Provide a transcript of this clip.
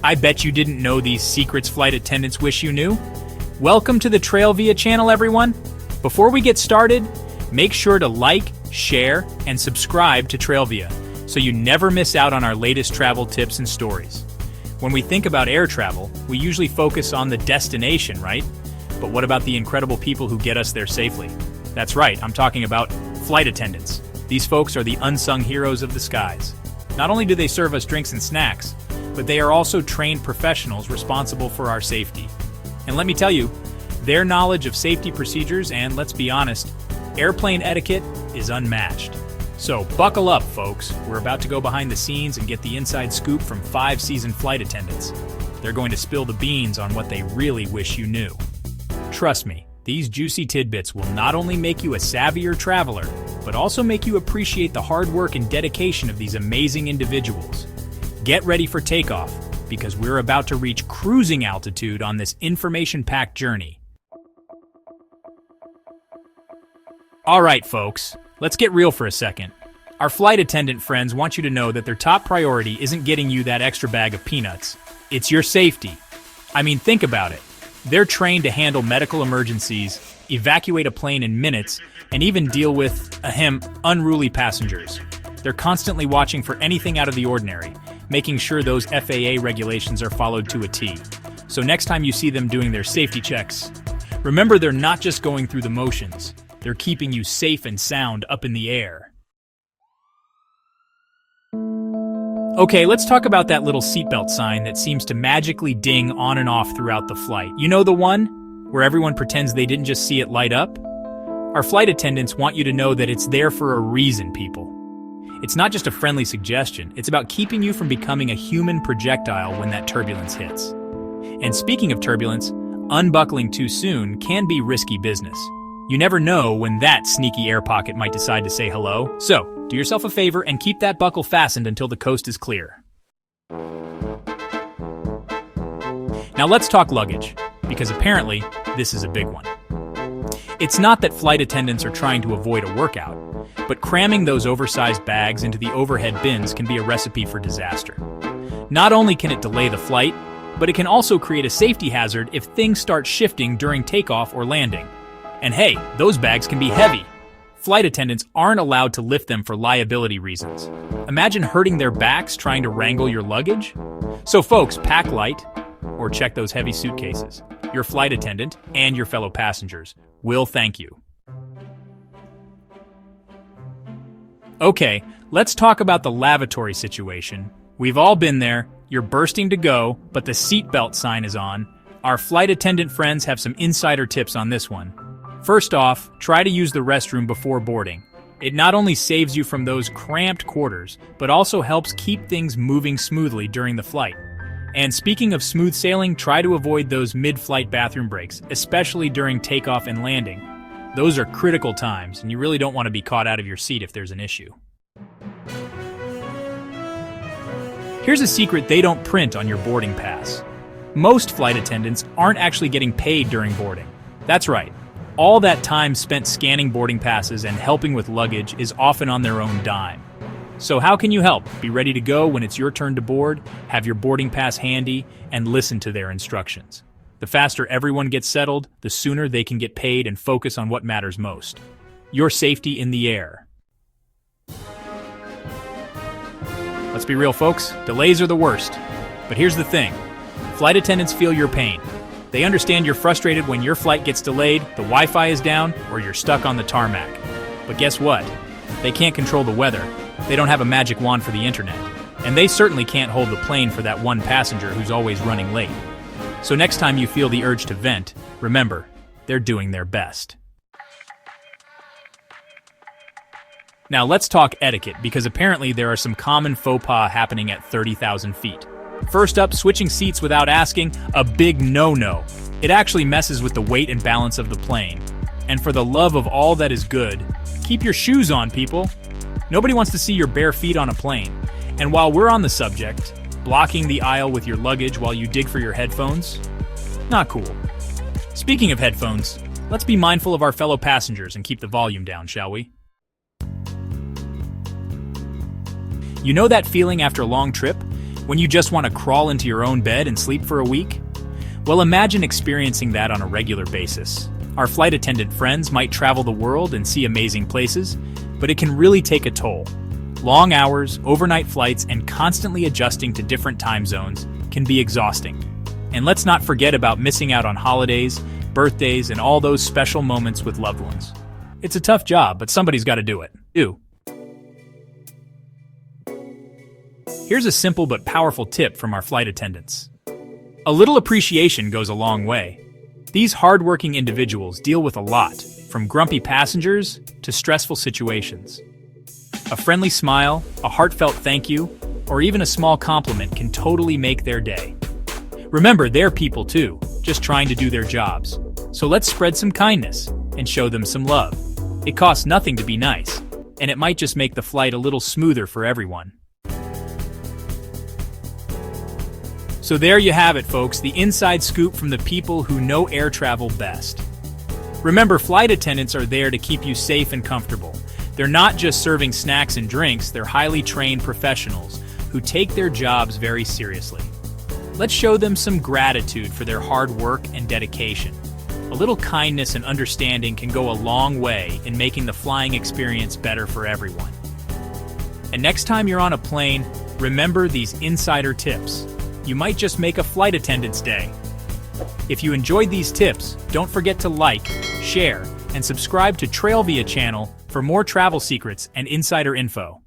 I bet you didn't know these secrets flight attendants wish you knew. Welcome to the Trailvia channel, everyone. Before we get started, make sure to like, share, and subscribe to Trailvia so you never miss out on our latest travel tips and stories. When we think about air travel, we usually focus on the destination, right? But what about the incredible people who get us there safely? That's right, I'm talking about flight attendants. These folks are the unsung heroes of the skies. Not only do they serve us drinks and snacks, but they are also trained professionals responsible for our safety. And let me tell you, their knowledge of safety procedures and, let's be honest, airplane etiquette is unmatched. So buckle up, folks. We're about to go behind the scenes and get the inside scoop from 5 seasoned flight attendants. They're going to spill the beans on what they really wish you knew. Trust me, these juicy tidbits will not only make you a savvier traveler, but also make you appreciate the hard work and dedication of these amazing individuals. Get ready for takeoff, because we're about to reach cruising altitude on this information-packed journey. Alright folks, let's get real for a second. Our flight attendant friends want you to know that their top priority isn't getting you that extra bag of peanuts. It's your safety. I mean, think about it. They're trained to handle medical emergencies, evacuate a plane in minutes, and even deal with, unruly passengers. They're constantly watching for anything out of the ordinary, making sure those FAA regulations are followed to a T. So next time you see them doing their safety checks, remember they're not just going through the motions. They're keeping you safe and sound up in the air. Okay, let's talk about that little seatbelt sign that seems to magically ding on and off throughout the flight. You know the one where everyone pretends they didn't just see it light up? Our flight attendants want you to know that it's there for a reason, people. It's not just a friendly suggestion, it's about keeping you from becoming a human projectile when that turbulence hits. And speaking of turbulence, unbuckling too soon can be risky business. You never know when that sneaky air pocket might decide to say hello. So, do yourself a favor and keep that buckle fastened until the coast is clear. Now let's talk luggage, because apparently this is a big one. It's not that flight attendants are trying to avoid a workout, but cramming those oversized bags into the overhead bins can be a recipe for disaster. Not only can it delay the flight, but it can also create a safety hazard if things start shifting during takeoff or landing. And hey, those bags can be heavy. Flight attendants aren't allowed to lift them for liability reasons. Imagine hurting their backs trying to wrangle your luggage. So folks, pack light, or check those heavy suitcases. Your flight attendant and your fellow passengers will thank you. Okay, let's talk about the lavatory situation. We've all been there. You're bursting to go, but the seatbelt sign is on. Our flight attendant friends have some insider tips on this one. First off, try to use the restroom before boarding. It not only saves you from those cramped quarters, but also helps keep things moving smoothly during the flight. And speaking of smooth sailing, try to avoid those mid-flight bathroom breaks, especially during takeoff and landing. Those are critical times, and you really don't want to be caught out of your seat if there's an issue. Here's a secret they don't print on your boarding pass. Most flight attendants aren't actually getting paid during boarding. That's right. All that time spent scanning boarding passes and helping with luggage is often on their own dime. So how can you help? Be ready to go when it's your turn to board, have your boarding pass handy, and listen to their instructions. The faster everyone gets settled, the sooner they can get paid and focus on what matters most. Your safety in the air. Let's be real, folks. Delays are the worst. But here's the thing. Flight attendants feel your pain. They understand you're frustrated when your flight gets delayed, the Wi-Fi is down, or you're stuck on the tarmac. But guess what? They can't control the weather. They don't have a magic wand for the internet. And they certainly can't hold the plane for that one passenger who's always running late. So next time you feel the urge to vent, remember, they're doing their best. Now let's talk etiquette, because apparently there are some common faux pas happening at 30,000 feet. First up, switching seats without asking, a big no-no. It actually messes with the weight and balance of the plane. And for the love of all that is good, keep your shoes on, people. Nobody wants to see your bare feet on a plane. And while we're on the subject, blocking the aisle with your luggage while you dig for your headphones? Not cool. Speaking of headphones, let's be mindful of our fellow passengers and keep the volume down, shall we? You know that feeling after a long trip? When you just want to crawl into your own bed and sleep for a week? Well, imagine experiencing that on a regular basis. Our flight attendant friends might travel the world and see amazing places, but it can really take a toll. Long hours, overnight flights, and constantly adjusting to different time zones can be exhausting. And let's not forget about missing out on holidays, birthdays, and all those special moments with loved ones. It's a tough job, but somebody's got to do it. Here's a simple but powerful tip from our flight attendants. A little appreciation goes a long way. These hardworking individuals deal with a lot, from grumpy passengers to stressful situations. A friendly smile, a heartfelt thank you, or even a small compliment can totally make their day. Remember, they're people too, just trying to do their jobs. So let's spread some kindness and show them some love. It costs nothing to be nice, and it might just make the flight a little smoother for everyone. So there you have it, folks, the inside scoop from the people who know air travel best. Remember, flight attendants are there to keep you safe and comfortable. They're not just serving snacks and drinks, they're highly trained professionals who take their jobs very seriously. Let's show them some gratitude for their hard work and dedication. A little kindness and understanding can go a long way in making the flying experience better for everyone. And next time you're on a plane, remember these insider tips. You might just make a flight attendant's day. If you enjoyed these tips, don't forget to like, share, and subscribe to Trailvia channel for more travel secrets and insider info.